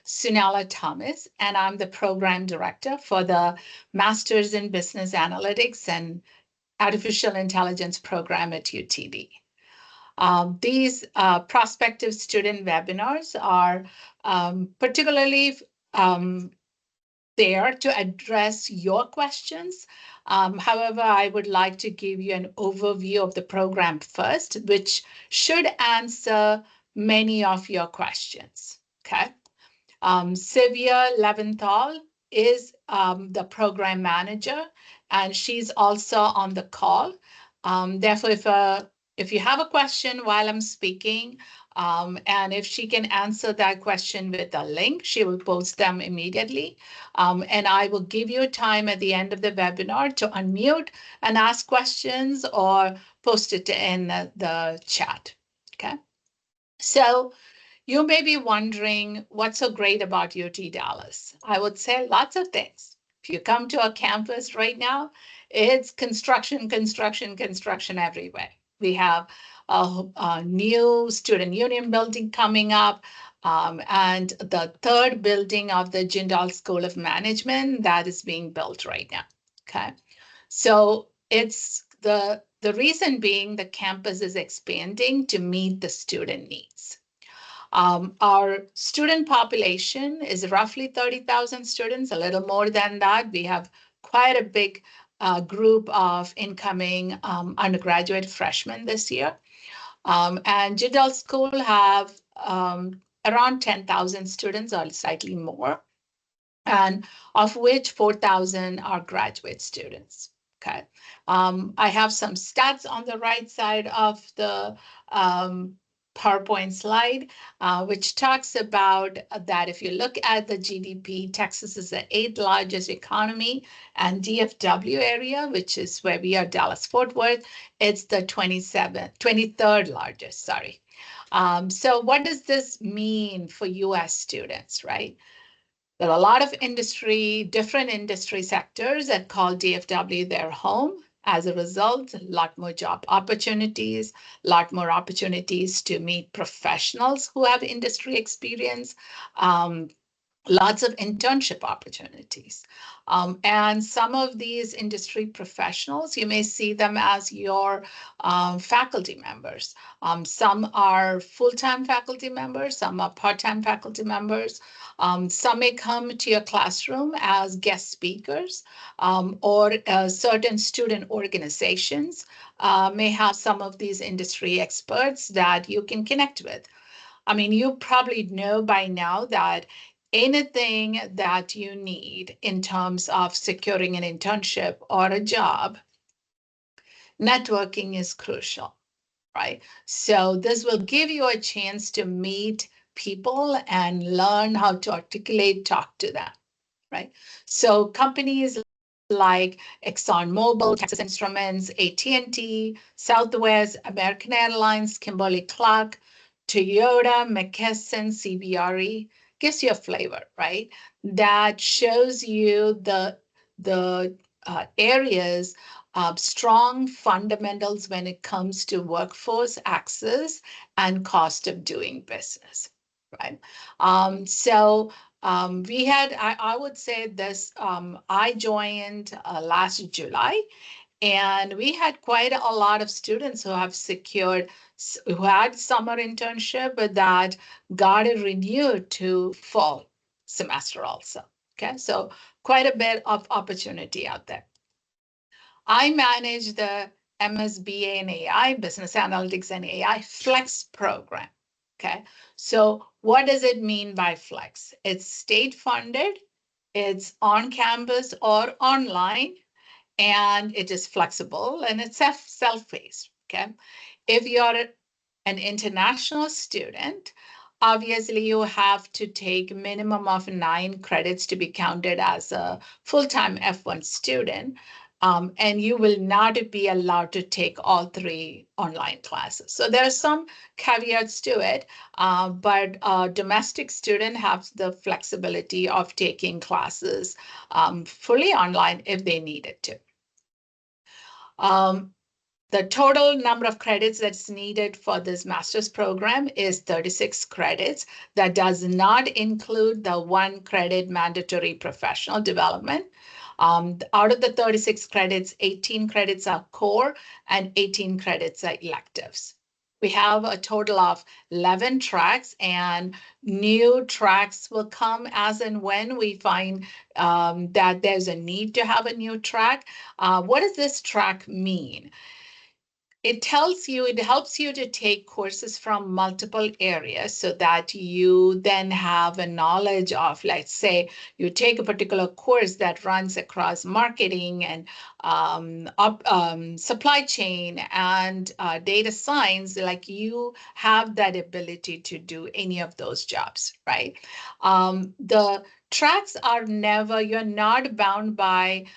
Sunela Thomas, and I'm the program director for the Masters in Business Analytics and Artificial Intelligence program at UTD. These prospective student webinars are particularly there to address your questions. However, I would like to give you an overview of the program first, which should answer many of your questions. Okay. Sylvia Leventhal is the program manager, and she's also on the call. Therefore, if you have a question while I'm speaking, and if she can answer that question with a link, she will post them immediately. And I will give you time at the end of the webinar to unmute and ask questions or post it in the chat. Okay. So you may be wondering what's so great about UT Dallas. I would say lots of things. If you come to our campus right now, it's construction, construction, construction everywhere. We have a new student union building coming up, and the third building of the Jindal School of Management that is being built right now. Okay, so it's the reason being the campus is expanding to meet the student needs. Our student population is roughly 30,000 students, a little more than that. We have quite a big group of incoming undergraduate freshmen this year. And Jindal School have around 10,000 students or slightly more, and of which 4,000 are graduate students. Okay. I have some stats on the right side of the PowerPoint slide, which talks about that if you look at the GDP, Texas is the 8th largest economy, and DFW area, which is where we are, Dallas-Fort Worth, it's the 23rd largest, sorry. So what does this mean for US students, right? There are a lot of different industry sectors that call DFW their home. As a result, a lot more job opportunities, a lot more opportunities to meet professionals who have industry experience, lots of internship opportunities. And some of these industry professionals, you may see them as your faculty members. Some are full-time faculty members, some are part-time faculty members. Some may come to your classroom as guest speakers, or certain student organizations may have some of these industry experts that you can connect with. I mean, you probably know by now that anything that you need in terms of securing an internship or a job, networking is crucial, right? So this will give you a chance to meet people and learn how to articulate, talk to them, right? So companies like ExxonMobil, Texas Instruments, AT&T, Southwest, American Airlines, Kimberly-Clark, Toyota, McKesson, CBRE, gives you a flavor, right? That shows you the areas of strong fundamentals when it comes to workforce access and cost of doing business, right? We had, I would say this, I joined last July, and we had quite a lot of students who have secured, who had summer internship, but that got it renewed to fall semester also. Okay, so quite a bit of opportunity out there. I manage the MSBA in AI, Business Analytics and AI Flex program. Okay, so what does it mean by Flex? It's state funded, it's on campus or online, and it is flexible and it's self-paced, okay? If you're an international student, obviously you have to take minimum of 9 credits to be counted as a full-time F1 student, and you will not be allowed to take all 3 online classes. So there are some caveats to it, but a domestic student has the flexibility of taking classes fully online if they needed to. The total number of credits that's needed for this master's program is 36 credits. That does not include the 1 credit mandatory professional development. Out of the 36 credits, 18 credits are core and 18 credits are electives. We have a total of 11 tracks, and new tracks will come as and when we find that there's a need to have a new track. What does this track mean? It helps you to take courses from multiple areas so that you then have a knowledge of, let's say, you take a particular course that runs across marketing and supply chain and data science, like you have that ability to do any of those jobs, right? The tracks are never, you're not bound by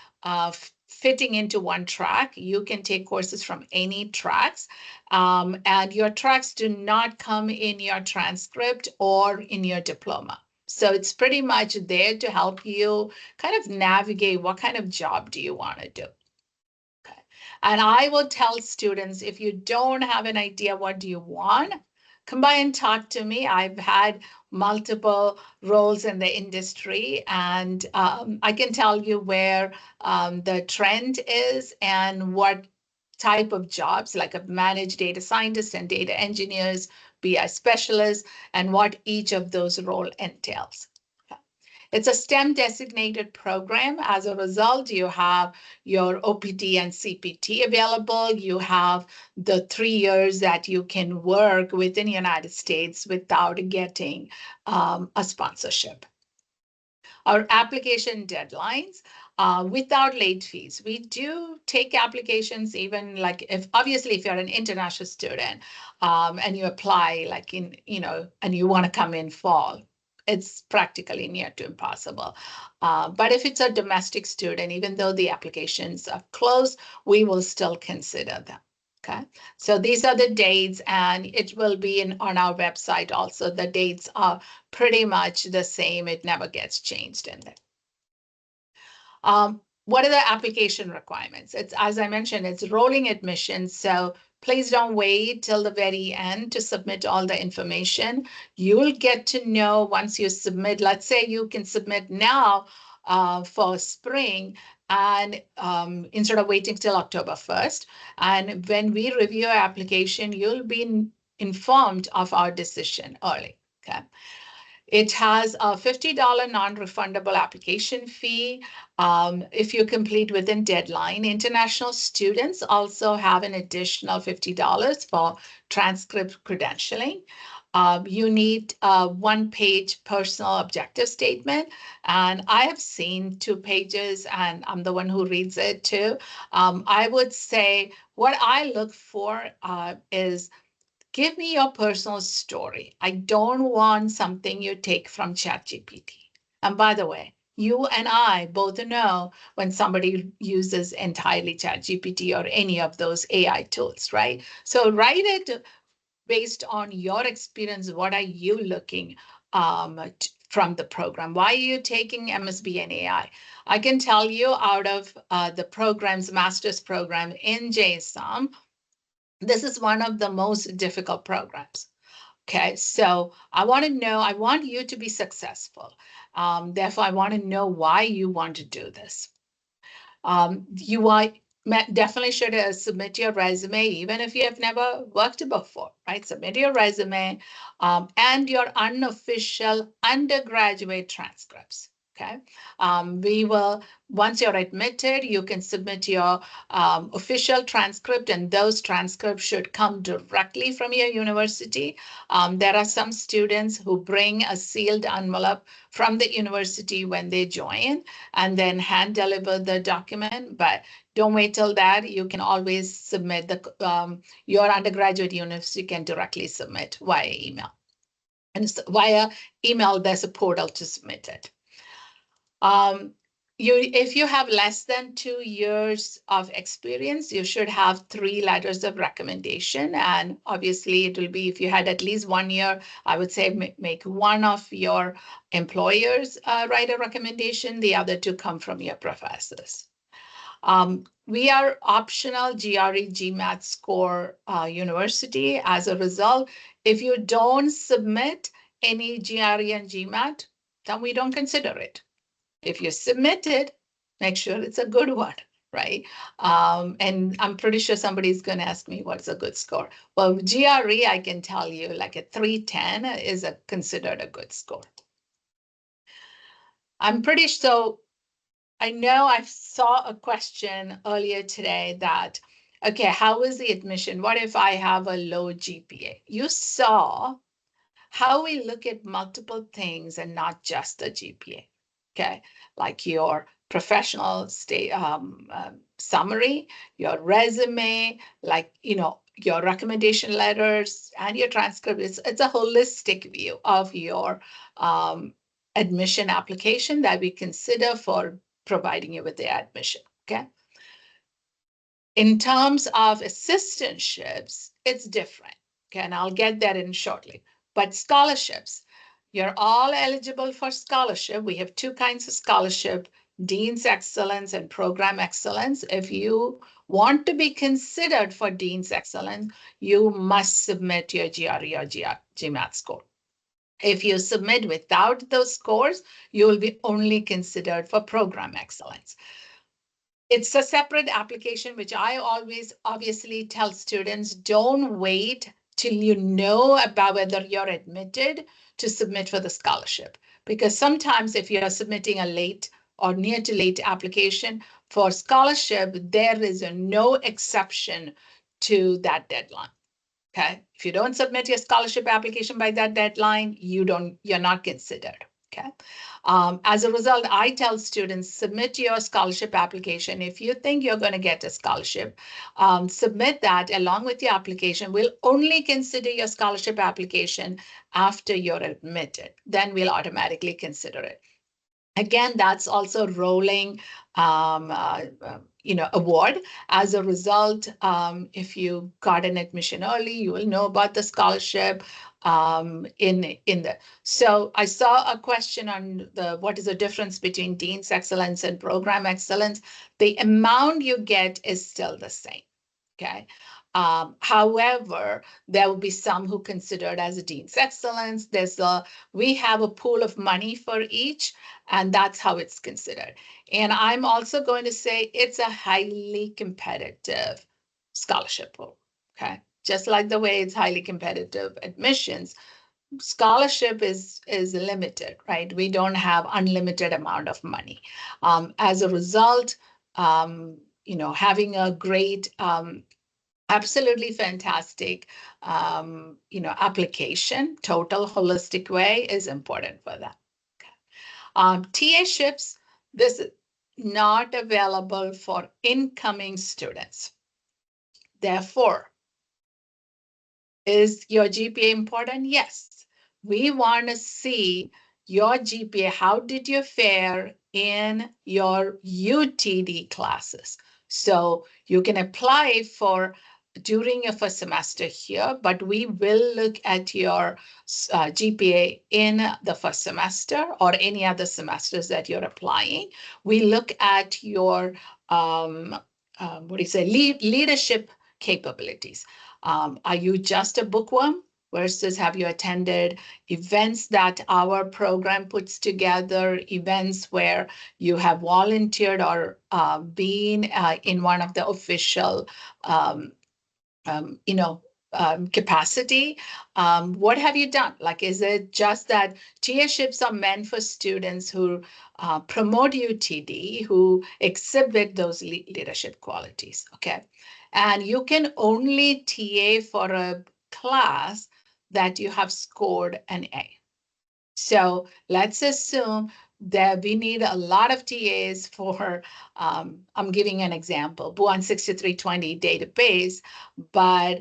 fitting into one track. You can take courses from any tracks, and your tracks do not come in your transcript or in your diploma. So it's pretty much there to help you kind of navigate what kind of job do you want to do. Okay. And I will tell students, if you don't have an idea what do you want, come by and talk to me. I've had multiple roles in the industry, and I can tell you where the trend is and what type of jobs, like a managed data scientist and data engineers, BI specialists, and what each of those role entails. It's a STEM designated program. As a result, you have your OPT and CPT available. You have the 3 years that you can work within the United States without getting a sponsorship. Our application deadlines, without late fees. We do take applications even like if you're an international student and you apply like and you want to come in fall, it's practically near to impossible. But if it's a domestic student, even though the applications are closed, we will still consider them. Okay, so these are the dates, and it will be on our website also. The dates are pretty much the same. It never gets changed in there. What are the application requirements? It's, as I mentioned, it's rolling admissions. So please don't wait till the very end to submit all the information. You'll get to know once you submit. Let's say you can submit now for spring, and instead of waiting till October 1st. And when we review your application, you'll be informed of our decision early. Okay. It has a $50 non-refundable application fee if you complete within deadline. International students also have an additional $50 for transcript credentialing. You need a 1-page personal objective statement, and I have seen 2 pages, and I'm the one who reads it too. I would say what I look for is give me your personal story. I don't want something you take from ChatGPT. And by the way, you and I both know when somebody uses entirely ChatGPT or any of those AI tools, right? So write it based on your experience. What are you looking from the program? Why are you taking MSB and AI? I can tell you out of the program's master's program in JSOM, this is one of the most difficult programs. Okay, so I want you to be successful. Therefore, I want to know why you want to do this. You definitely should submit your resume, even if you have never worked before, right? Submit your resume and your unofficial undergraduate transcripts. Okay, once you're admitted, you can submit your official transcript, and those transcripts should come directly from your university. There are some students who bring a sealed envelope from the university when they join and then hand deliver the document, but don't wait till that. You can always submit your undergraduate university can directly submit via email. And via email, there's a portal to submit it. If you have less than 2 years of experience, you should have 3 letters of recommendation. And obviously it will be, if you had at least 1 year, I would say make one of your employers write a recommendation, the other 2 come from your professors. We are optional GRE GMAT score university. As a result, if you don't submit any GRE and GMAT, then we don't consider it. If you submit it, make sure it's a good one, right? And I'm pretty sure somebody's going to ask me what's a good score. Well, GRE, I can tell you like a 310 is considered a good score. I'm pretty sure. I know I saw a question earlier today that, okay, how is the admission? What if I have a low GPA? You saw how we look at multiple things and not just the GPA, okay? Like your professional summary, your resume, like, your recommendation letters and your transcript. It's a holistic view of your admission application that we consider for providing you with the admission, okay? In terms of assistantships, it's different, okay? And I'll get that in shortly. But scholarships, you're all eligible for scholarship. We have two kinds of scholarship, Dean's Excellence and Program Excellence. If you want to be considered for Dean's Excellence, you must submit your GRE or GMAT score. If you submit without those scores, you will be only considered for Program Excellence. It's a separate application, which I always obviously tell students, don't wait till you know about whether you're admitted to submit for the scholarship. Because sometimes if you're submitting a late or near to late application for scholarship, there is no exception to that deadline. Okay, if you don't submit your scholarship application by that deadline, you're not considered. Okay. As a result, I tell students, submit your scholarship application. If you think you're going to get a scholarship, submit that along with your application. We'll only consider your scholarship application after you're admitted. Then we'll automatically consider it. Again, that's also rolling, award. As a result, if you got an admission early, you will know about the scholarship. So I saw a question on what is the difference between Dean's Excellence and Program Excellence. The amount you get is still the same. Okay. However, there will be some who consider it as a Dean's Excellence. We have a pool of money for each, and that's how it's considered. And I'm also going to say it's a highly competitive scholarship pool, okay? Just like the way it's highly competitive admissions, scholarship is limited, right? We don't have unlimited amount of money. As a result, having a great absolutely fantastic, application, total holistic way is important for that. TA-ships, this is not available for incoming students. Therefore, is your GPA important? Yes. We want to see your GPA. How did you fare in your UTD classes? So you can apply for during your first semester here, but we will look at your GPA in the first semester or any other semesters that you're applying. We look at your leadership capabilities. Are you just a bookworm versus have you attended events that our program puts together, events where you have volunteered or been in one of the official capacity? What have you done? Like, is it just that TA-ships are meant for students who promote UTD, who exhibit those leadership qualities, okay? And you can only TA for a class that you have scored an A. So let's assume that we need a lot of TAs for, I'm giving an example, Buon 6320 database, but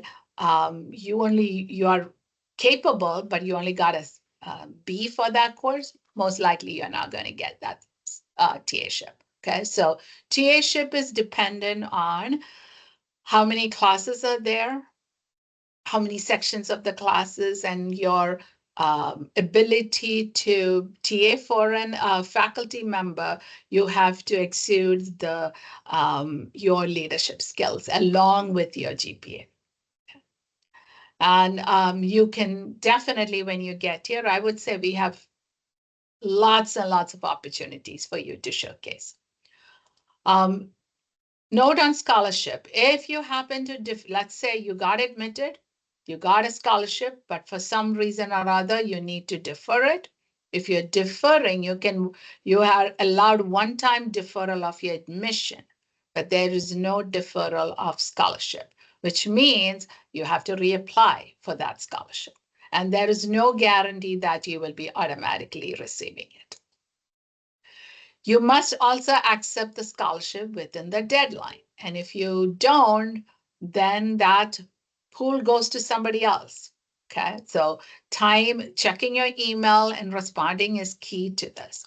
you are capable, but you only got a B for that course. Most likely you're not going to get that TA-ship. Okay, so TA-ship is dependent on how many classes are there, how many sections of the classes, and your ability to TA for a faculty member, you have to exude your leadership skills along with your GPA. And you can definitely, when you get here, I would say we have lots and lots of opportunities for you to showcase. Note on scholarship. If you happen to, let's say you got admitted, you got a scholarship, but for some reason or other, you need to defer it. If you're deferring, you are allowed one-time deferral of your admission, but there is no deferral of scholarship, which means you have to reapply for that scholarship. And there is no guarantee that you will be automatically receiving it. You must also accept the scholarship within the deadline. And if you don't, then that pool goes to somebody else. Okay, so checking your email and responding is key to this.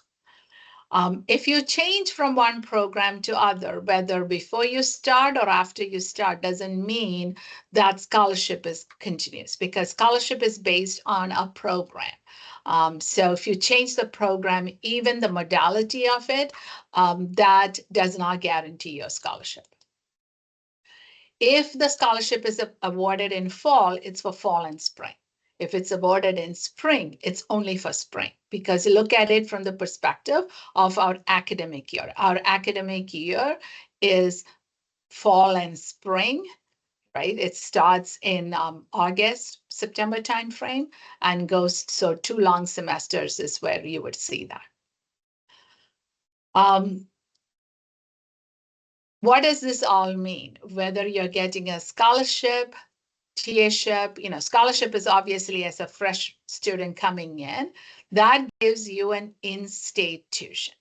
If you change from one program to other, whether before you start or after you start, doesn't mean that scholarship is continuous, because scholarship is based on a program. So if you change the program, even the modality of it, that does not guarantee your scholarship. If the scholarship is awarded in fall, it's for fall and spring. If it's awarded in spring, it's only for spring, because look at it from the perspective of our academic year. Our academic year is fall and spring, right? It starts in August, September timeframe and goes, so 2 long semesters is where you would see that. What does this all mean? Whether you're getting a scholarship, TA-ship, scholarship is obviously as a fresh student coming in, that gives you an in-state tuition,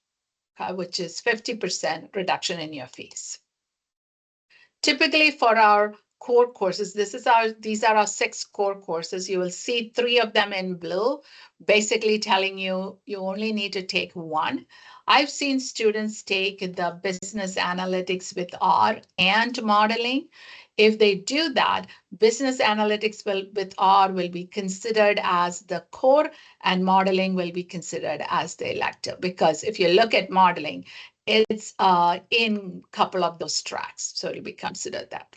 which is 50% reduction in your fees. Typically for our core courses, these are our 6 core courses. You will see 3 of them in blue, basically telling you only need to take 1. I've seen students take the business analytics with R and modeling. If they do that, business analytics with R will be considered as the core and modeling will be considered as the elective. Because if you look at modeling, it's in a couple of those tracks, so it'll be considered that.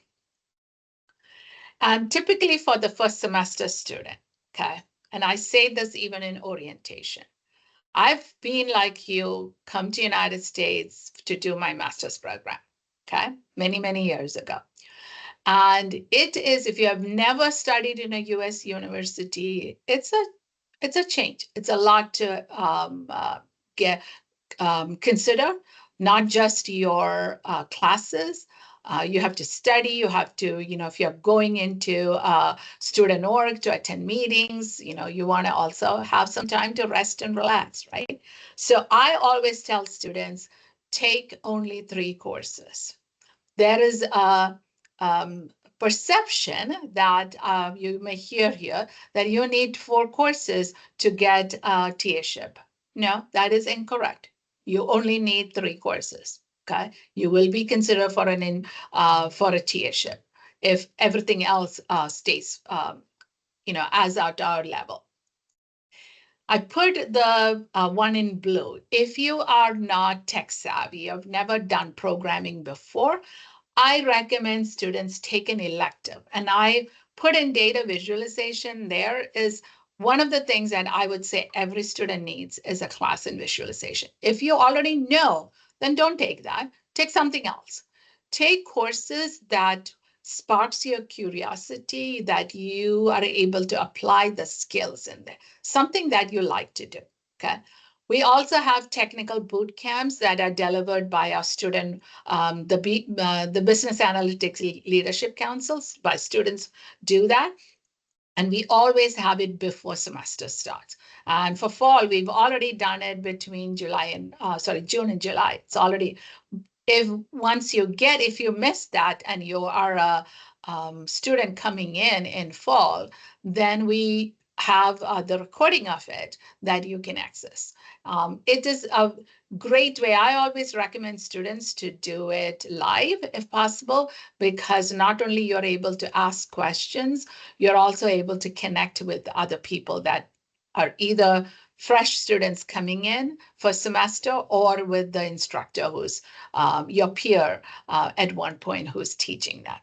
And typically for the first semester student, okay, and I say this even in orientation, I've been like you, come to United States to do my master's program, okay, many, many years ago. And it is, if you have never studied in a US university, it's a change. It's a lot to consider, not just your classes. You have to study, you have to, if you're going into student org to attend meetings, you want to also have some time to rest and relax, right? So I always tell students, take only 3 courses. There is a perception that you may hear here that you need 4 courses to get a TA-ship. No, that is incorrect. You only need 3 courses. Okay, you will be considered for a TA-ship if everything else stays, as at our level. I put the one in blue. If you are not tech savvy, you've never done programming before, I recommend students take an elective, and I put in data visualization. There is one of the things that I would say every student needs is a class in visualization. If you already know, then don't take that. Take something else. Take courses that sparks your curiosity, that you are able to apply the skills in there, something that you like to do, okay? We also have technical boot camps that are delivered by our student, the Business Analytics Leadership Councils, by students do that. And we always have it before semester starts. And for fall, we've already done it between June and July. It's already, if you miss that and you are a student coming in fall, then we have the recording of it that you can access. It is a great way. I always recommend students to do it live if possible, because not only you're able to ask questions, you're also able to connect with other people that are either fresh students coming in for semester or with the instructor who's your peer at one point who's teaching that.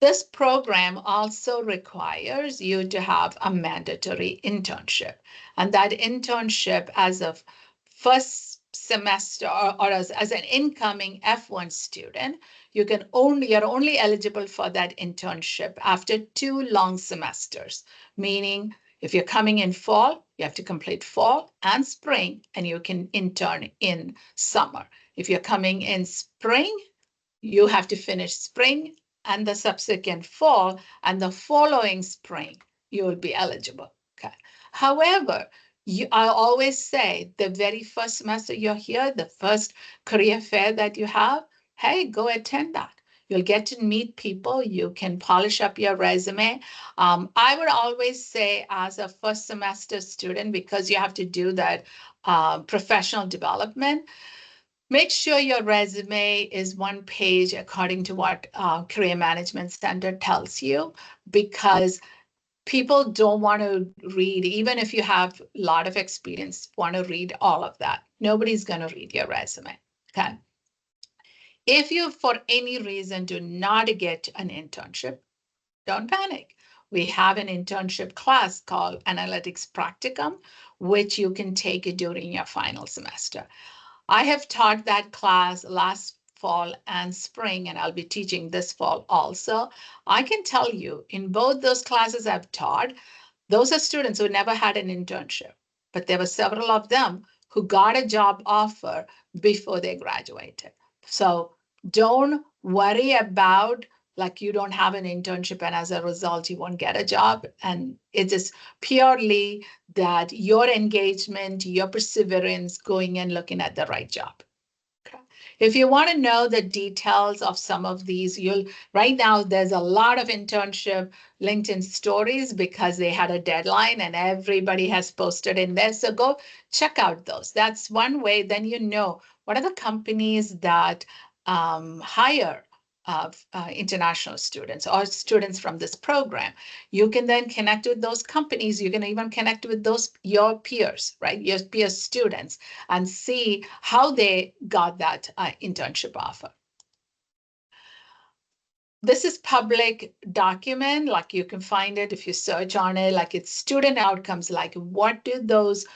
This program also requires you to have a mandatory internship. And that internship as a first semester or as an incoming F1 student, you're only eligible for that internship after 2 long semesters, meaning if you're coming in fall, you have to complete fall and spring, and you can intern in summer. If you're coming in spring, you have to finish spring and the subsequent fall, and the following spring, you will be eligible. Okay. However, I always say the very first semester you're here, the first career fair that you have, hey, go attend that. You'll get to meet people. You can polish up your resume. I would always say, as a first semester student, because you have to do that professional development, make sure your resume is 1 page according to what Career Management Standard tells you, because people don't want to read, even if you have a lot of experience, want to read all of that. Nobody's going to read your resume. Okay. If you, for any reason, do not get an internship, don't panic. We have an internship class called Analytics Practicum, which you can take during your final semester. I have taught that class last fall and spring, and I'll be teaching this fall also. I can tell you, in both those classes I've taught, those are students who never had an internship, but there were several of them who got a job offer before they graduated. So don't worry about like you don't have an internship and as a result you won't get a job. And it is purely that your engagement, your perseverance going and looking at the right job. Okay. If you want to know the details of some of these, right now there's a lot of internship LinkedIn stories because they had a deadline and everybody has posted in there. So go check out those. That's one way. Then you know what are the companies that hire international students or students from this program. You can then connect with those companies. You can even connect with your peers, right? Your peer students, and see how they got that internship offer. This is public document, like you can find it if you search on it, like it's student outcomes, like what do those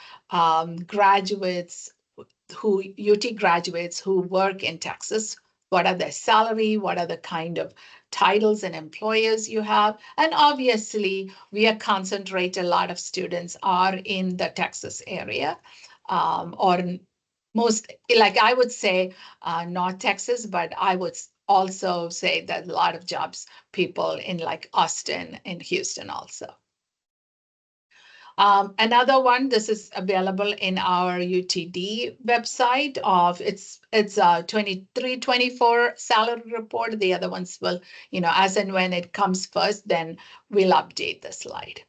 graduates UT graduates who work in Texas, what are their salary, what are the kind of titles and employers you have. And obviously, we are concentrated, a lot of students are in the Texas area, or most, like I would say, not Texas, but I would also say that a lot of jobs, people in like Austin and Houston also. Another one, this is available in our UTD website of it's 23-24 salary report. The other ones will, as and when it comes first, then we'll update the slide.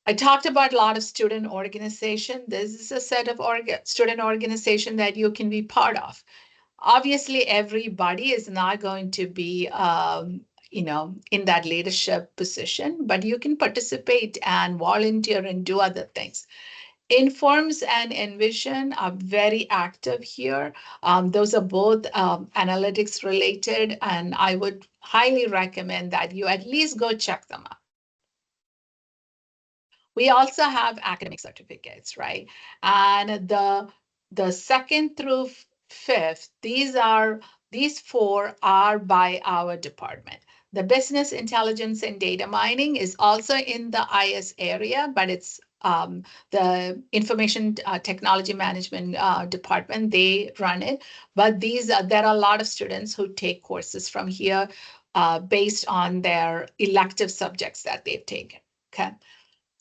I talked about a lot of student organization. This is a set of student organization that you can be part of. Obviously, everybody is not going to be in that leadership position, but you can participate and volunteer and do other things. Informs and Envision are very active here. Those are both analytics related, and I would highly recommend that you at least go check them out. We also have academic certificates, right? And the second through fifth, these 4 are by our department. The business intelligence and data mining is also in the IS area, but it's the information technology management department, they run it. But there are a lot of students who take courses from here based on their elective subjects that they've taken, okay?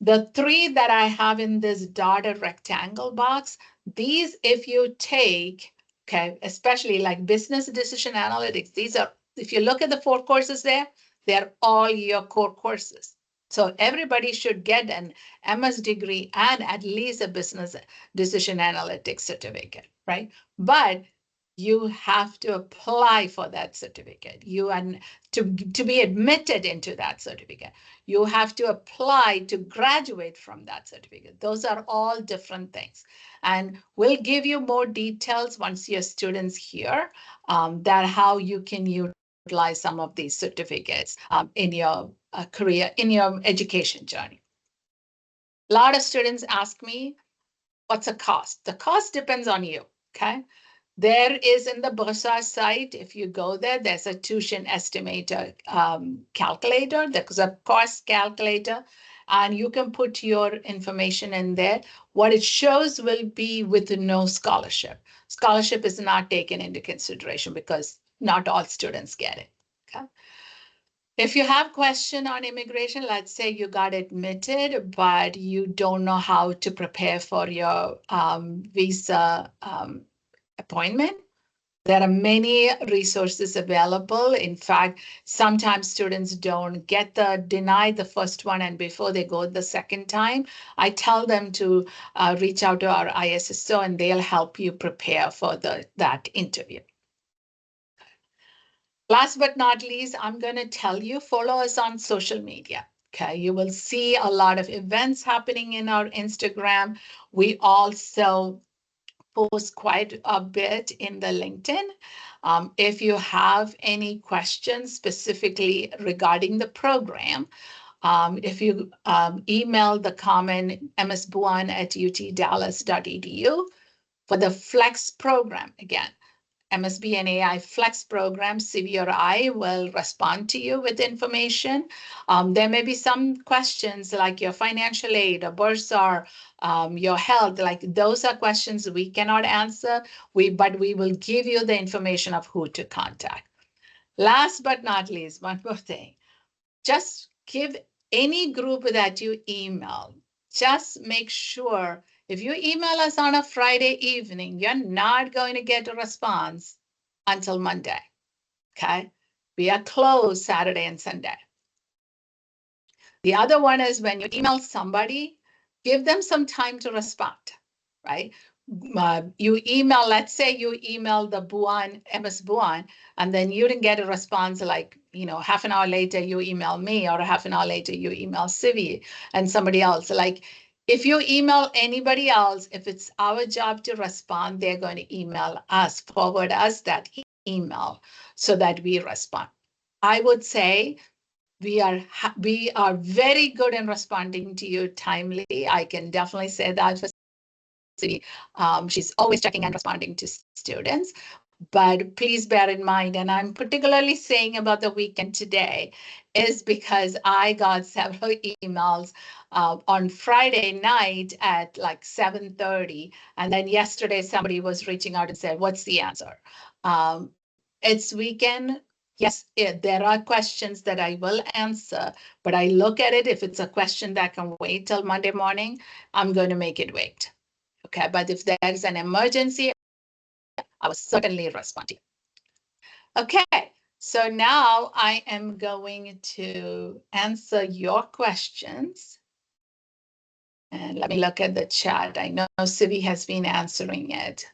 The 3 that I have in this dotted rectangle box, these, if you take, okay, especially like business decision analytics, these are, if you look at the 4 courses there, they're all your core courses. So everybody should get an MS degree and at least a business decision analytics certificate, right? But you have to apply for that certificate. And to be admitted into that certificate, you have to apply to graduate from that certificate. Those are all different things. And we'll give you more details once your students here, that how you can utilize some of these certificates in your career, in your education journey. A lot of students ask me, what's the cost? The cost depends on you, okay? There is in the Bursa site, if you go there, there's a tuition estimator calculator. There's a cost calculator, and you can put your information in there. What it shows will be with no scholarship. Scholarship is not taken into consideration because not all students get it. Okay. If you have question on immigration, let's say you got admitted, but you don't know how to prepare for your visa appointment, there are many resources available. In fact, sometimes students don't get deny the first one, and before they go the second time, I tell them to reach out to our ISSO and they'll help you prepare for that interview. Last but not least, I'm going to tell you, follow us on social media. Okay, you will see a lot of events happening in our Instagram. We also post quite a bit in the LinkedIn. If you have any questions specifically regarding the program, if you email the comment msbuan@utdallas.edu for the Flex program, again, MSB and AI Flex program, CV or I will respond to you with information. There may be some questions like your financial aid or bursar, your health, like those are questions we cannot answer, but we will give you the information of who to contact. Last but not least, one more thing. Just give any group that you email, just make sure if you email us on a Friday evening, you're not going to get a response until Monday, okay? We are closed Saturday and Sunday. The other one is when you email somebody, give them some time to respond, right? You email, let's say you email the MS Buan, and then you didn't get a response like, half an hour later you email me, or half an hour later you email Civi and somebody else. Like if you email anybody else, if it's our job to respond, they're going to email us, forward us that email so that we respond. I would say we are very good in responding to you timely. I can definitely say that for she's always checking and responding to students. But please bear in mind, and I'm particularly saying about the weekend today, is because I got several emails on Friday night at like 7:30. And then yesterday, somebody was reaching out and said, what's the answer? It's weekend. Yes, there are questions that I will answer, but I look at it. If it's a question that can wait till Monday morning, I'm going to make it wait. Okay, but if there's an emergency, I will certainly respond to you. Okay, so now I am going to answer your questions. And let me look at the chat. I know Civi has been answering it.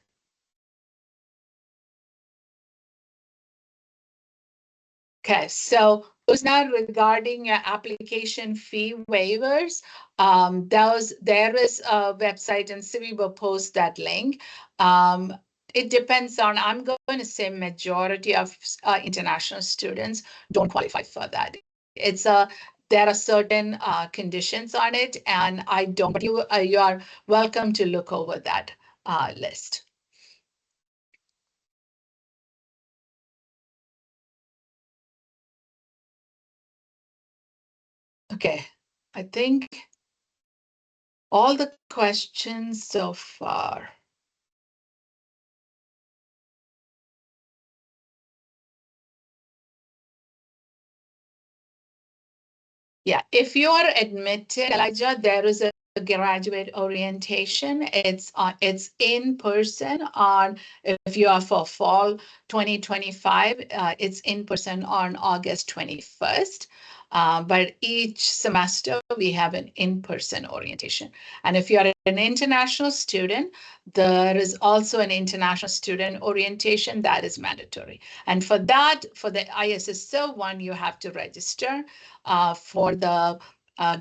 Okay, so those now regarding application fee waivers, there is a website and Civi will post that link. It depends on, I'm going to say majority of international students don't qualify for that. There are certain conditions on it, and I don't, but you are welcome to look over that list. Okay, I think all the questions so far. Yeah, if you are admitted, Elijah, there is a graduate orientation. It's in person on, if you are for fall 2025, it's in person on August 21st. But each semester we have an in-person orientation. And if you're an international student, there is also an international student orientation that is mandatory. And for that, for the ISSO one, you have to register. For the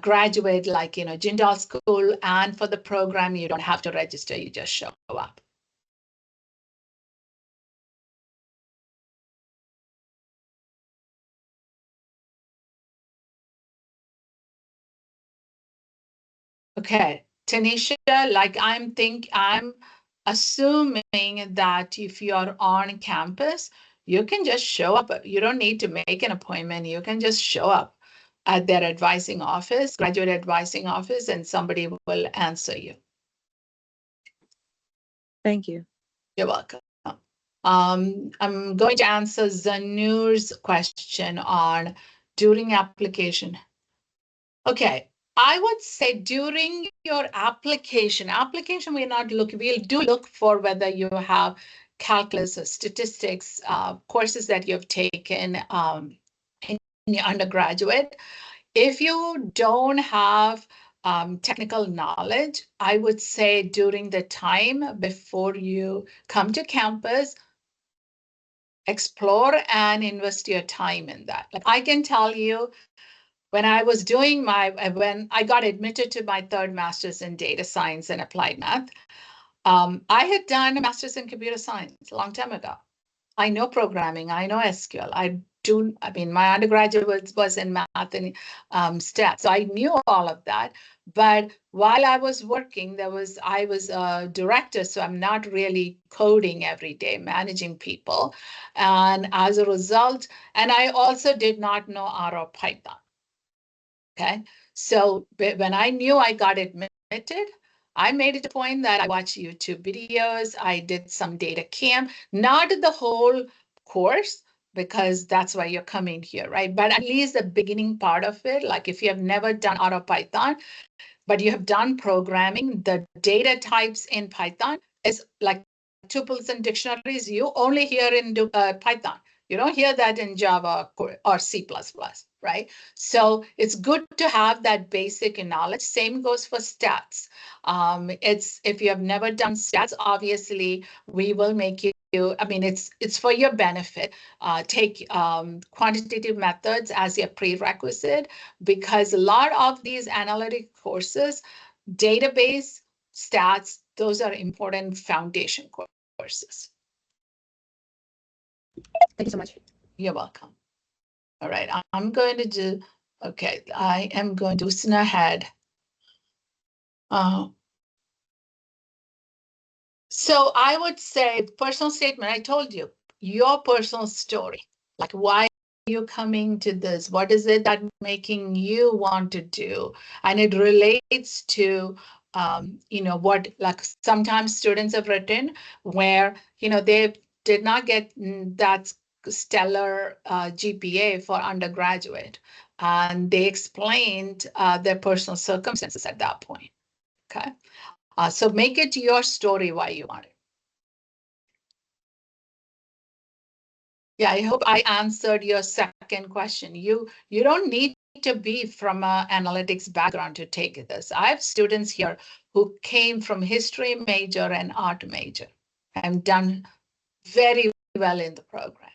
graduate, like, Jindal School, and for the program, you don't have to register, you just show up. Okay, Tanisha, like I'm assuming that if you're on campus, you can just show up. You don't need to make an appointment. You can just show up at their advising office, graduate advising office, and somebody will answer you. Thank you. You're welcome. I'm going to answer Zanur's question on during application. Okay, I would say during your application, we're not looking, we'll do look for whether you have calculus or statistics courses that you've taken in your undergraduate. If you don't have technical knowledge, I would say during the time before you come to campus, explore and invest your time in that. Like I can tell you, when I was doing when I got admitted to my third master's in data science and applied math, I had done a master's in computer science a long time ago. I know programming, I know SQL. My undergraduate was in math and stats, so I knew all of that. But while I was working, I was a director, so I'm not really coding every day, managing people. And as a result, and I also did not know R or Python. Okay, so when I knew I got admitted, I made it a point that I watched YouTube videos. I did some data camp, not the whole course, because that's why you're coming here, right? But at least the beginning part of it, like if you have never done R or Python, but you have done programming, the data types in Python is like tuples and dictionaries. You only hear in Python. You don't hear that in Java or C++, right? So it's good to have that basic knowledge. Same goes for stats. It's if you have never done stats, obviously we will make you. It's for your benefit. Take quantitative methods as your prerequisite, because a lot of these analytic courses, database, stats, those are important foundation courses. Thank you so much. You're welcome. All right, I'm going to do, okay, I am going to loosen ahead. So I would say personal statement, I told you, your personal story, like why are you coming to this? What is it that making you want to do? And it relates to, what like sometimes students have written where, they did not get that stellar GPA for undergraduate. And they explained their personal circumstances at that point, okay? So make it your story why you want it. Yeah, I hope I answered your second question. You don't need to be from an analytics background to take this. I have students here who came from history major and art major and done very well in the program.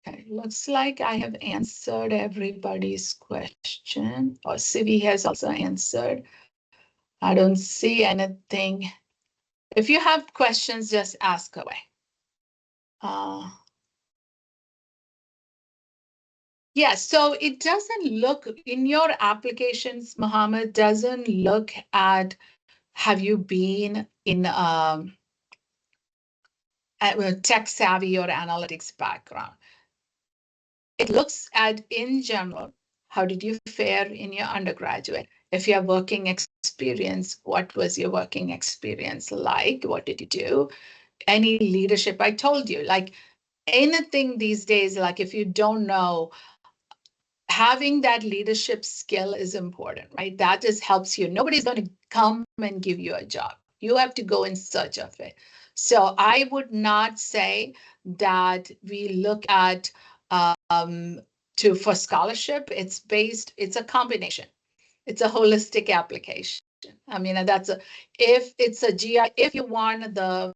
Okay, looks like I have answered everybody's question. Or Sivi has also answered. I don't see anything. If you have questions, just ask away. Yeah, so it doesn't look in your applications, Mohammed, doesn't look at have you been in a tech savvy or analytics background. It looks at, in general, how did you fare in your undergraduate? If you have working experience, what was your working experience like? What did you do? Any leadership? I told you, like anything these days, like if you don't know, having that leadership skill is important, right? That just helps you. Nobody's going to come and give you a job. You have to go in search of it. So I would not say that we look at for scholarship. It's a combination. It's a holistic application. I mean, if it's a GI, if you want the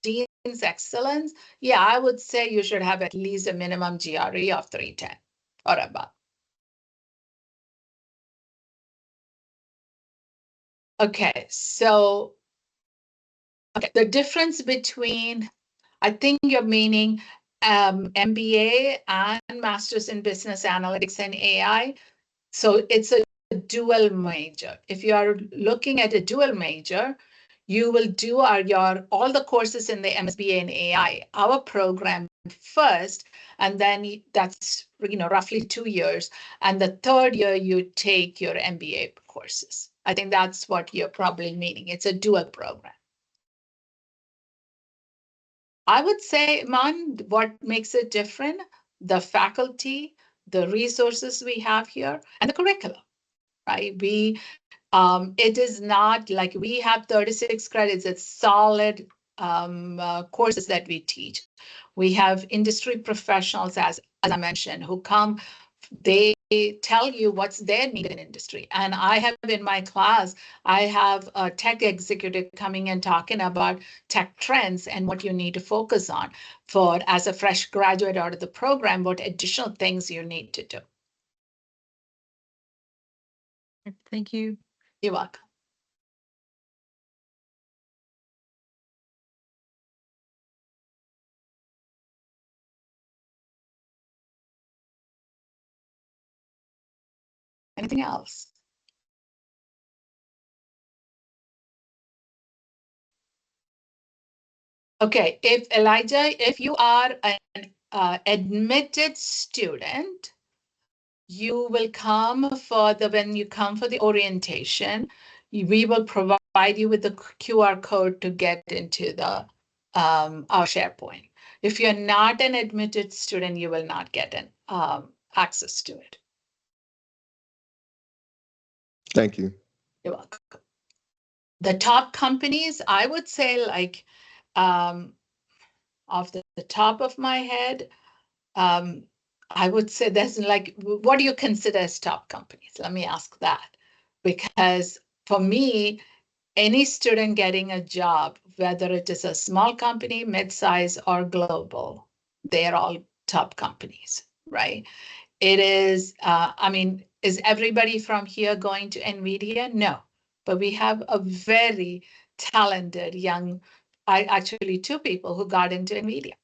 Dean's Excellence, yeah, I would say you should have at least a minimum GRE of 310 or above. Okay, so the difference between, I think you're meaning MBA and Masters in Business Analytics and AI. So it's a dual major. If you are looking at a dual major, you will do all the courses in the MSBA and AI, our program first, and then that's roughly 2 years. And the third year you take your MBA courses. I think that's what you're probably meaning. It's a dual program. I would say, Man, what makes it different? The faculty, the resources we have here, and the curriculum, right? It is not like we have 36 credits. It's solid courses that we teach. We have industry professionals, as I mentioned, who come. They tell you what's their need in industry. And I have in my class, I have a tech executive coming and talking about tech trends and what you need to focus on for as a fresh graduate out of the program, what additional things you need to do. Thank you. You're welcome. Anything else? Okay, if Elijah, if you are an admitted student, you will come when you come for the orientation, we will provide you with the QR code to get into the our SharePoint. If you're not an admitted student, you will not get an access to it. Thank you. You're welcome. The top companies, I would say, like off the top of my head, I would say there's like, what do you consider as top companies? Let me ask that. Because for me, any student getting a job, whether it is a small company, mid-size, or global, they're all top companies, right? It is, I mean, is everybody from here going to NVIDIA? No, but we have a very talented actually two people who got into NVIDIA.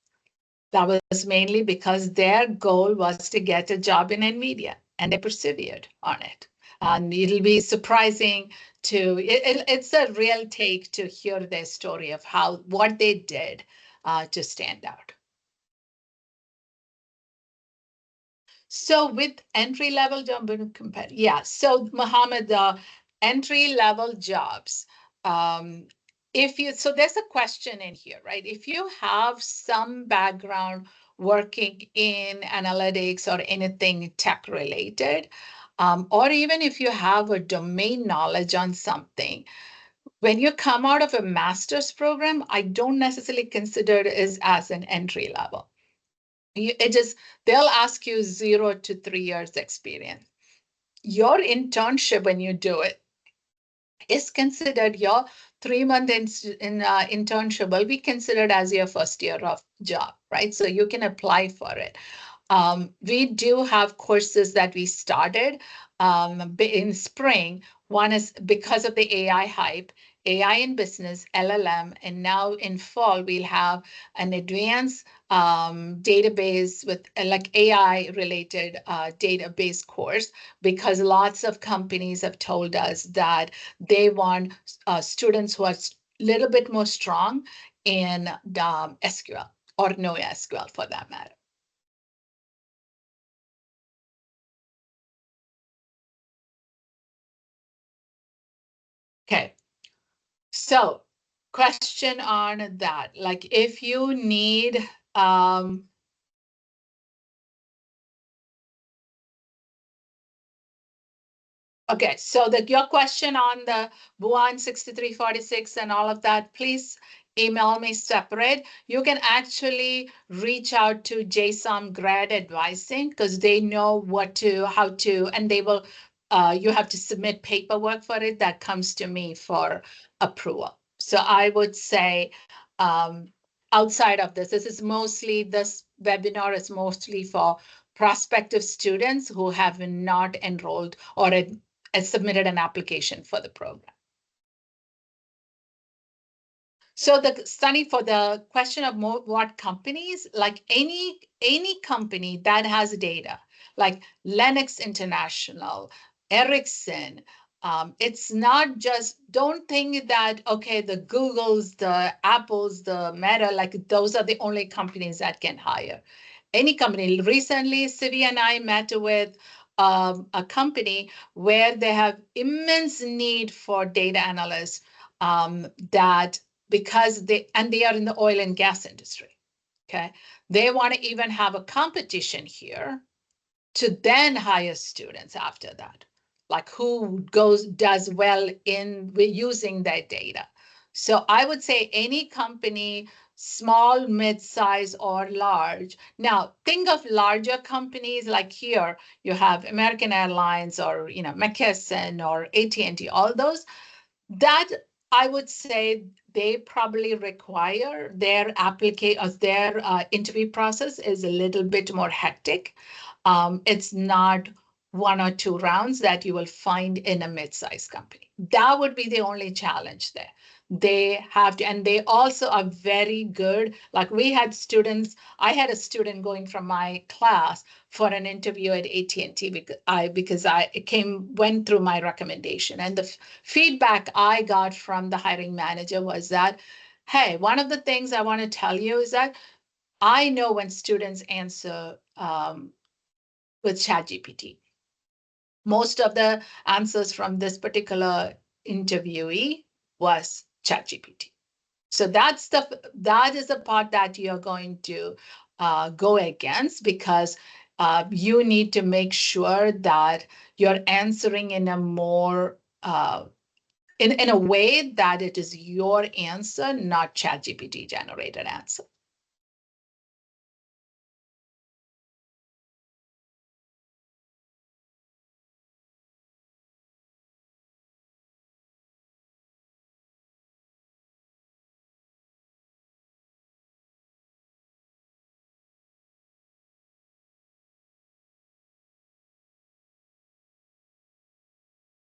That was mainly because their goal was to get a job in NVIDIA, and they persevered on it. And it'll be surprising it's a real take to hear their story of what they did to stand out. So with entry-level job compare, yeah. So Mohammed, the entry-level jobs, so there's a question in here, right? If you have some background working in analytics or anything tech related, or even if you have a domain knowledge on something, when you come out of a master's program, I don't necessarily consider it as an entry level. They'll ask you 0 to 3 years experience. Your internship, when you do it, is considered your 3-month internship will be considered as your first year of job, right? So you can apply for it. We do have courses that we started in spring. One is because of the AI hype, AI in business, LLM, and now in fall, we'll have an advanced database with like AI related database course, because lots of companies have told us that they want students who are a little bit more strong in SQL or no SQL for that matter. Okay, so question on that, like if you need, okay, so your question on the Buan 6346 and all of that, please email me separate. You can actually reach out to JSOM Grad Advising because they know how to, and they will, you have to submit paperwork for it that comes to me for approval. So I would say, um, outside of this is mostly, this webinar is mostly for prospective students who have not enrolled or submitted an application for the program. So the Sunny, for the question of what companies, like any company that has data, like Lennox International, Ericsson, it's not just, don't think that, okay, the Googles, the Apples, the Meta, like those are the only companies that can hire. Any company. Recently, Sivi and I met with a company where they have immense need for data analysts, that because they are in the oil and gas industry. Okay. They want to even have a competition here to then hire students after that, like who does well in using that data. So I would say any company, small, mid-size, or large. Now think of larger companies, like here you have American Airlines, or McKesson or AT&T, all those, that I would say they probably require their interview process is a little bit more hectic. It's not 1 or 2 rounds that you will find in a mid-sized company. That would be the only challenge there. They have to, and they also are very good. Like I had a student going from my class for an interview at AT&T because I went through my recommendation, and the feedback I got from the hiring manager was that, hey, one of the things I want to tell you is that I know when students answer with ChatGPT. Most of the answers from this particular interviewee was ChatGPT. So that is the part that you're going to go against, because you need to make sure that you're answering in a more in a way that it is your answer, not ChatGPT generated answer.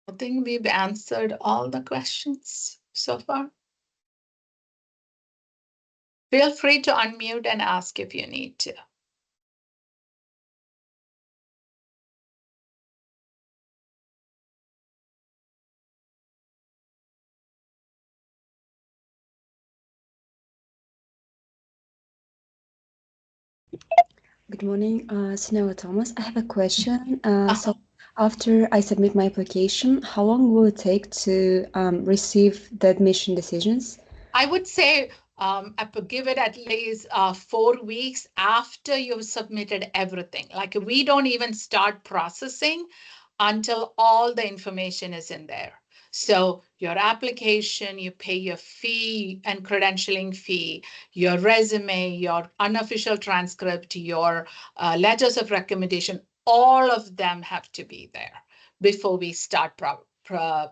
I think we've answered all the questions so far. Feel free to unmute and ask if you need to. Good morning, Sunela Thomas. I have a question. So after I submit my application, how long will it take to receive the admission decisions? I would say give it at least 4 weeks after you've submitted everything. Like we don't even start processing until all the information is in there. So your application, you pay your fee and credentialing fee, your resume, your unofficial transcript, your letters of recommendation, all of them have to be there before we start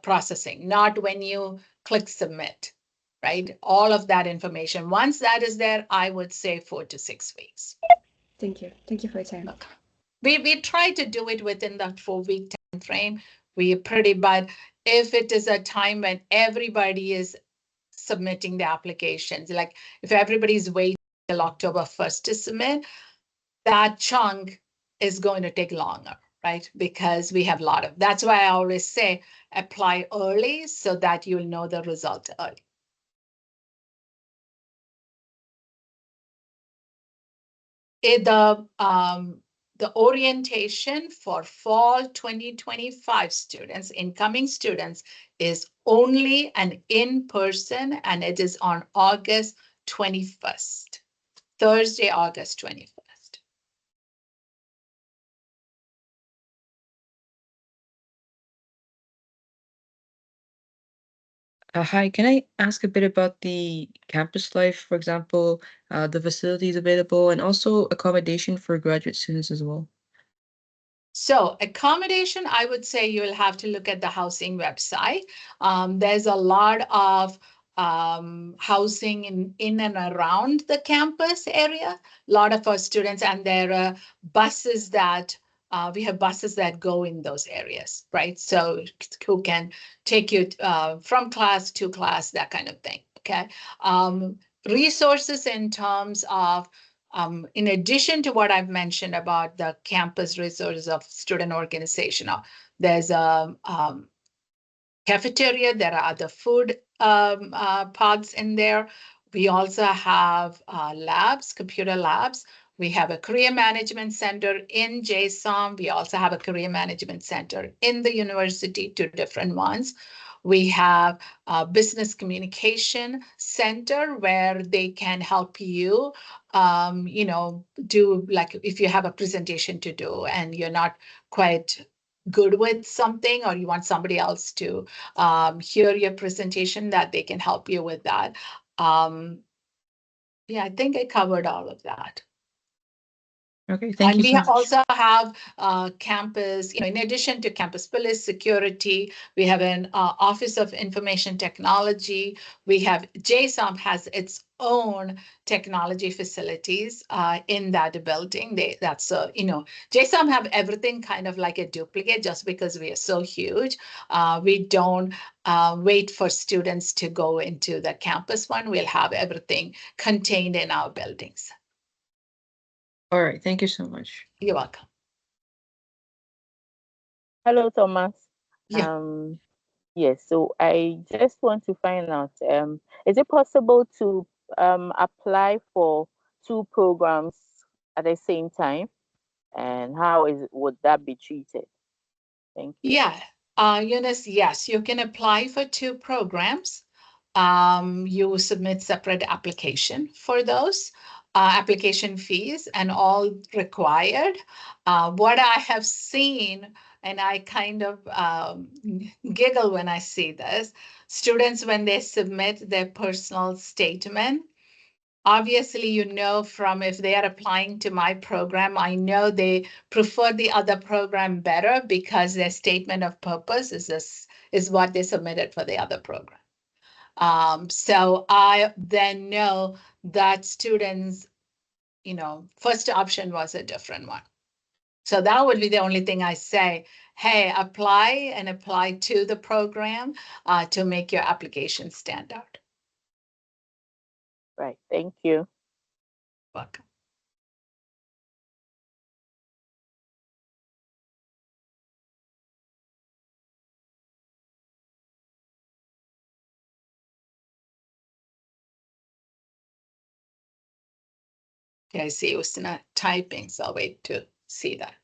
processing, not when you click submit, right? All of that information. Once that is there, I would say 4 to 6 weeks. Thank you. Thank you for your time. Okay. We try to do it within that 4 week time frame. But if it is a time when everybody is submitting the applications, like if everybody's waiting till October 1st to submit, that chunk is going to take longer, right? Because we have a lot of, that's why I always say apply early so that you'll know the result early. The orientation for fall 2025 students, incoming students, is only an in-person, and it is on August 21st, Thursday, August 21st. Hi, can I ask a bit about the campus life, for example, the facilities available and also accommodation for graduate students as well? So accommodation, I would say you'll have to look at the housing website. There's a lot of housing in and around the campus area. A lot of our students, and there are buses that we have buses that go in those areas, right? So who can take you from class to class, that kind of thing. Okay. Resources in terms of in addition to what I've mentioned about the campus resources of student organization, there's a cafeteria, there are other food pods in there. We also have labs, computer labs. We have a career management center in JSOM. We also have a career management center in the university, two different ones. We have a business communication center where they can help you, do like if you have a presentation to do and you're not quite good with something or you want somebody else to hear your presentation, that they can help you with that. Um, yeah, I think I covered all of that. Okay, thank And you we so much. also have campus, in addition to campus police security, we have an Office of Information Technology. We have JSOM has its own technology facilities in that building. JSOM have everything kind of like a duplicate just because we are so huge. We don't wait for students to go into the campus one. We'll have everything contained in our buildings. All right, thank you so much. You're welcome. Hello, Thomas. Yeah. Um, yes, so I just want to find out, is it possible to apply for two programs at the same time? And how would that be treated? Thank you. Yeah, Eunice, yes, you can apply for two programs. You submit separate application for those. Application fees and all required. What I have seen, and I kind of giggle when I see this, students, when they submit their personal statement, obviously, from if they are applying to my program, I know they prefer the other program better because their statement of purpose is what they submitted for the other program. So I then know that students, first option was a different one. So that would be the only thing I say. Hey, apply to the program to make your application stand out. Right, thank you. Welcome. Okay, I see Ustina typing, so I'll wait to see that.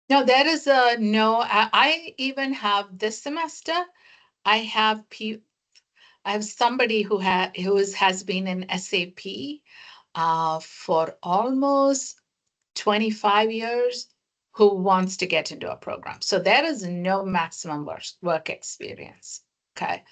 No, there is a no. I even have this semester. I have I have somebody has been in SAP for almost 25 years who wants to get into a program. So there is no maximum work experience. Okay.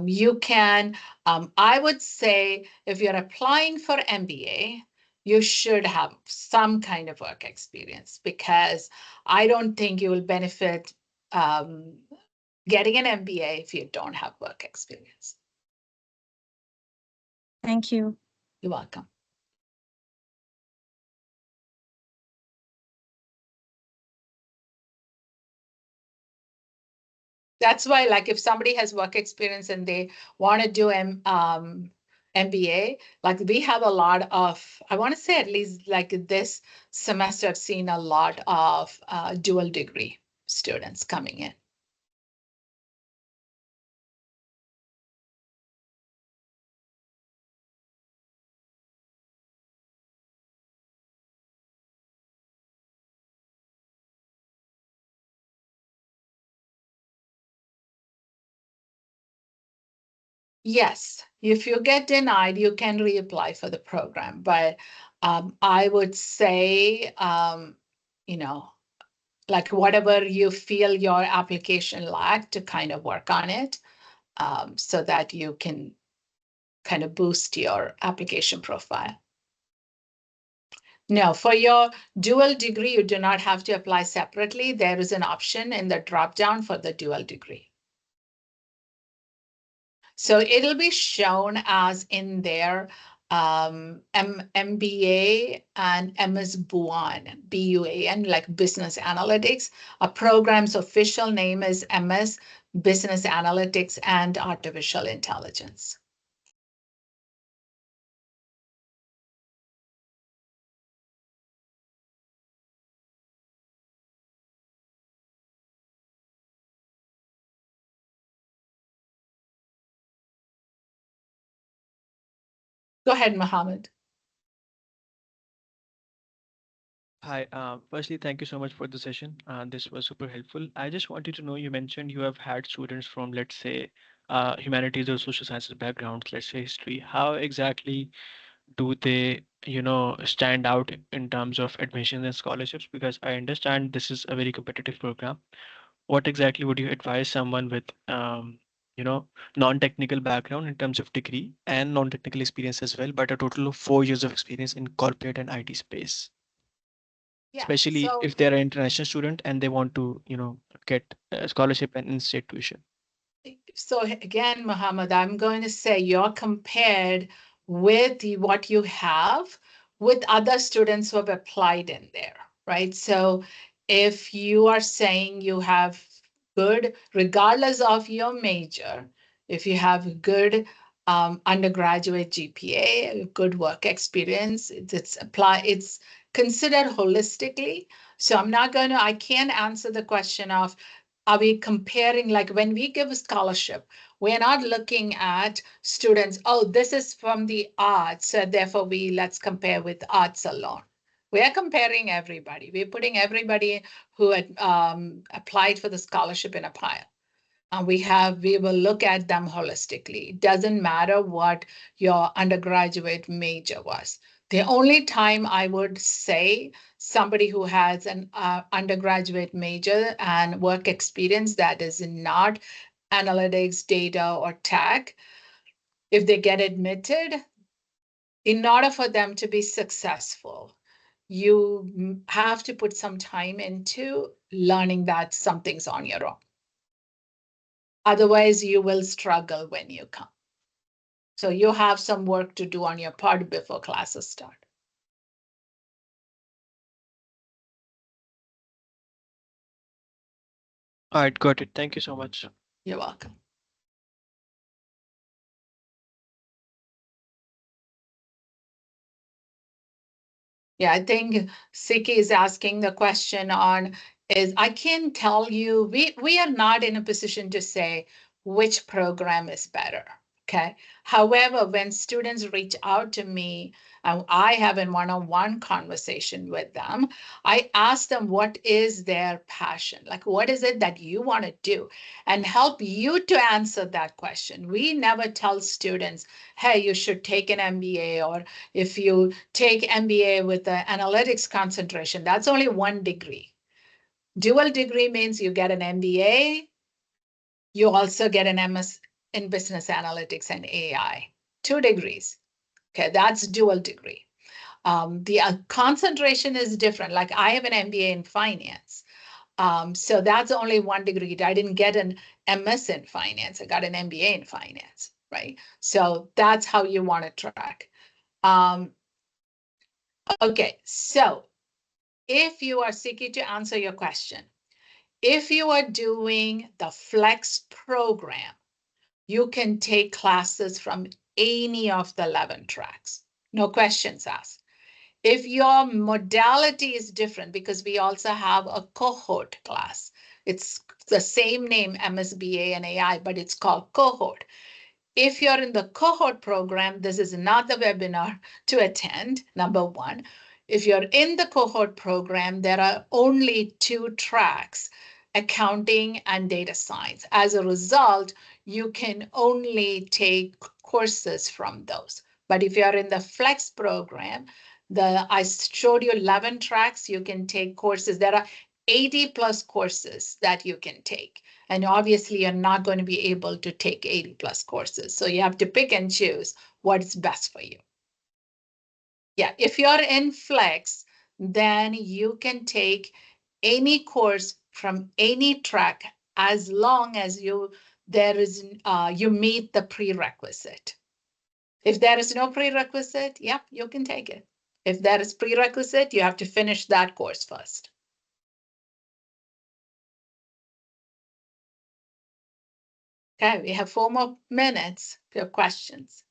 You can, I would say, if you're applying for MBA, you should have some kind of work experience because I don't think you will benefit um, getting an MBA if you don't have work experience. Thank you. You're welcome. That's why, like, if somebody has work experience and they want to do MBA, like we have a lot of, I want to say at least like this semester, I've seen a lot of dual degree students coming in. Yes, if you get denied, you can reapply for the program. But I would say, like whatever you feel your application lacked, to kind of work on it, so that you can kind of boost your application profile. No, for your dual degree, you do not have to apply separately. There is an option in the drop down for the dual degree. So it'll be shown as in there, MBA and MS Buan, BUAN, like business analytics. A program's official name is MS Business Analytics and Artificial Intelligence. Go ahead, Mohammed. Hi, firstly, thank you so much for the session. This was super helpful. I just wanted to know, you mentioned you have had students from, let's say, humanities or social sciences backgrounds, let's say history. How exactly do they, stand out in terms of admissions and scholarships? Because I understand this is a very competitive program. What exactly would you advise someone with, you know, non-technical background in terms of degree and non-technical experience as well, but a total of 4 years of experience in corporate and IT space? Yeah, Especially so if they're an international student and they want to, get a scholarship and in-state tuition. So again, Muhammad, I'm going to say you're compared with what you have with other students who have applied in there, right? So if you are saying you have good, regardless of your major, if you have good undergraduate GPA, good work experience, it's considered holistically. So I can't answer the question of, are we comparing, like when we give a scholarship, we're not looking at students, oh, this is from the arts, so therefore let's compare with arts alone. We are comparing everybody. We're putting everybody who had applied for the scholarship in a pile. And we will look at them holistically. It doesn't matter what your undergraduate major was. The only time I would say somebody who has an undergraduate major and work experience that is not analytics, data, or tech, if they get admitted, in order for them to be successful, you have to put some time into learning that something's on your own. Otherwise, you will struggle when you come. So you have some work to do on your part before classes start. All right, got it. Thank you so much. You're welcome. Yeah, I think Siki is asking the question on is, I can tell you, we are not in a position to say which program is better. Okay. However, when students reach out to me, and I have a one-on-one conversation with them, I ask them what is their passion? Like, what is it that you want to do? And help you to answer that question. We never tell students, hey, you should take an MBA, or if you take MBA with the analytics concentration, that's only one degree. Dual degree means you get an MBA, you also get an MS in business analytics and AI, 2 degrees. Okay, that's dual degree. The concentration is different. Like I have an MBA in finance. So that's only 1 degree. I didn't get an MS in finance. I got an MBA in finance, right? So that's how you want to track. Okay, so if you are seeking to answer your question, if you are doing the flex program, you can take classes from any of the 11 tracks. No questions asked. If your modality is different, because we also have a cohort class, it's the same name, MSBA and AI, but it's called cohort. If you're in the cohort program, this is not the webinar to attend, number one. If you're in the cohort program, there are only 2 tracks, accounting and data science. As a result, you can only take courses from those. But if you're in the flex program, I showed you 11 tracks, you can take courses. There are 80 plus courses that you can take. And obviously you're not going to be able to take 80 plus courses. So you have to pick and choose what's best for you. Yeah, if you're in flex, then you can take any course from any track as long as you meet the prerequisite. If there is no prerequisite, yeah, you can take it. If there is prerequisite, you have to finish that course first. Okay, we have 4 more minutes for your questions.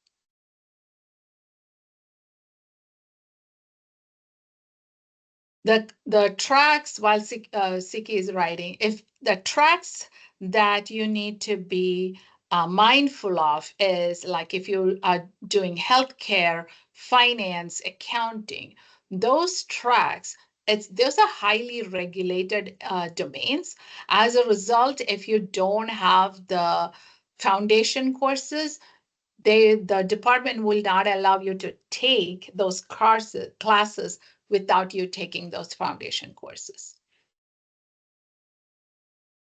The tracks, while Siki is writing, if the tracks that you need to be mindful of is like if you are doing healthcare, finance, accounting, those tracks, those are highly regulated domains. As a result, if you don't have the foundation courses, the department will not allow you to take those classes without you taking those foundation courses.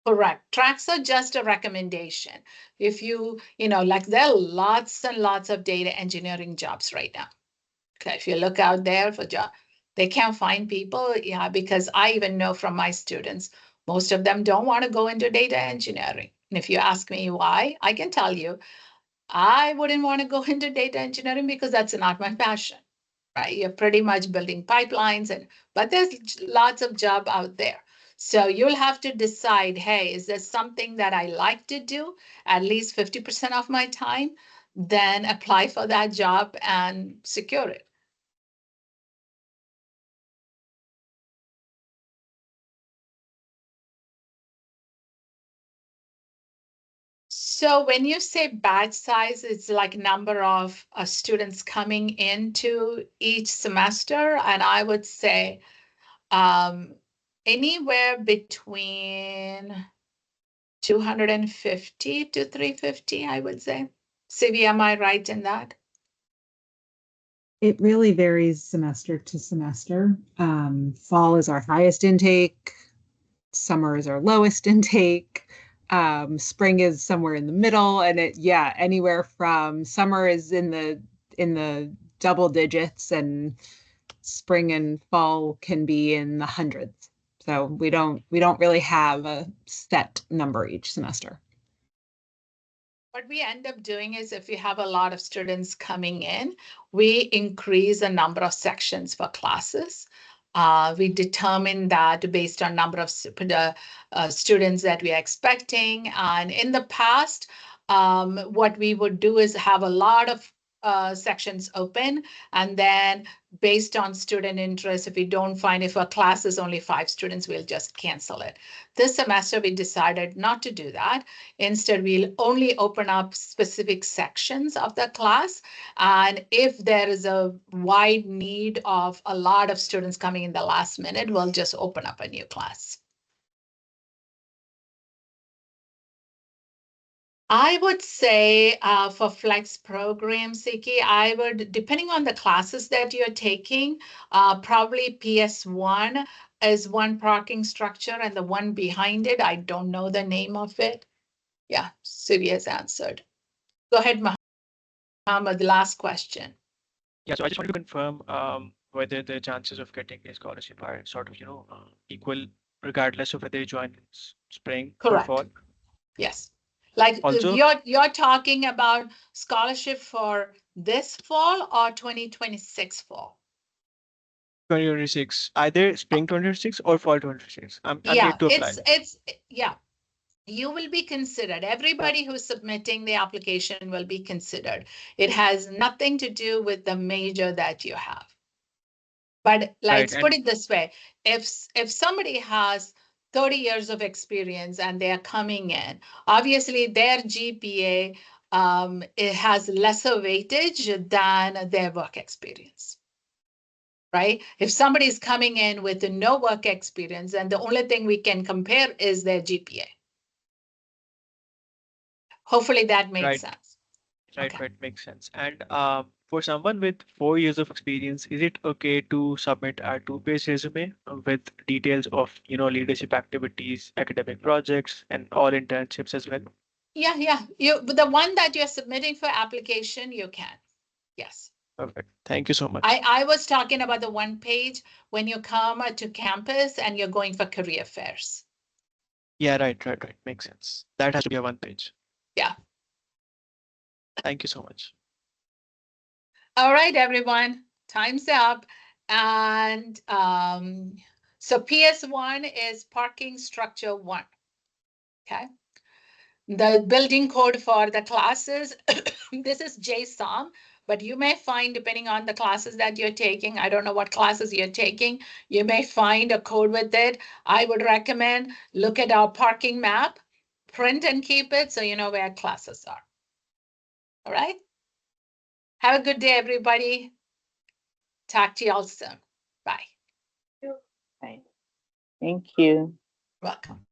Correct. Tracks are just a recommendation. If like there are lots and lots of data engineering jobs right now. Okay, if you look out there for job, they can't find people. Yeah, because I even know from my students, most of them don't want to go into data engineering. And if you ask me why, I can tell you, I wouldn't want to go into data engineering because that's not my passion, right? You're pretty much building pipelines, but there's lots of job out there. So you'll have to decide, hey, is there something that I like to do at least 50% of my time? Then apply for that job and secure it. So when you say batch size, it's like number of students coming into each semester. And I would say anywhere between 250 to 350, I would say. Sivi, am I right in that? It really varies semester to semester. Fall is our highest intake. Summer is our lowest intake. Spring is somewhere in the middle, and anywhere from summer is in the double digits, and spring and fall can be in the hundreds. So we don't really have a set number each semester. What we end up doing is if we have a lot of students coming in, we increase the number of sections for classes. We determine that based on number of students that we are expecting. And in the past, what we would do is have a lot of sections open, and then based on student interest, if we don't find, if a class is only 5 students, we'll just cancel it. This semester, we decided not to do that. Instead, we'll only open up specific sections of the class. And if there is a wide need of a lot of students coming in the last minute, we'll just open up a new class. I would say for flex programs, Siki, I would, depending on the classes that you're taking, probably PS1 is one parking structure, and the one behind it, I don't know the name of it. Yeah, Sivi has answered. Go ahead, Mohammed, the last question. Yeah, so I just wanted to confirm whether the chances of getting a scholarship are sort of, equal regardless of whether you join spring or Correct. fall. Yes. Like Also, you're talking about scholarship for this fall or 2026 fall? 2026, either spring 2026 or fall 2026. I'm Yeah, yet to apply. yeah. You will be considered. Everybody who's submitting the application will be considered. It has nothing to do with the major that you have. But Right. let's put it this way. If somebody has 30 years of experience and they are coming in, obviously their GPA it has lesser weightage than their work experience. Right? If somebody is coming in with no work experience, and the only thing we can compare is their GPA. Hopefully that made Right. sense. Right, Okay. right, makes sense. And for someone with 4 years of experience, is it okay to submit a two-page resume with details of, leadership activities, academic projects, and all internships as well? Yeah, yeah. The one that you're submitting for application, you can. Yes. Perfect. Thank you so much. I was talking about the one page when you come to campus and you're going for career fairs. Yeah, right. Makes sense. That has to be a one page. Yeah. Thank you so much. All right, everyone. Time's up. And so PS1 is parking structure 1. Okay. The building code for the classes, this is JSOM, but you may find, depending on the classes that you're taking, I don't know what classes you're taking, you may find a code with it. I would recommend look at our parking map, print and keep it so you know where classes are. All right? Have a good day, everybody. Talk to y'all soon. Bye. Bye. Thank you. Welcome.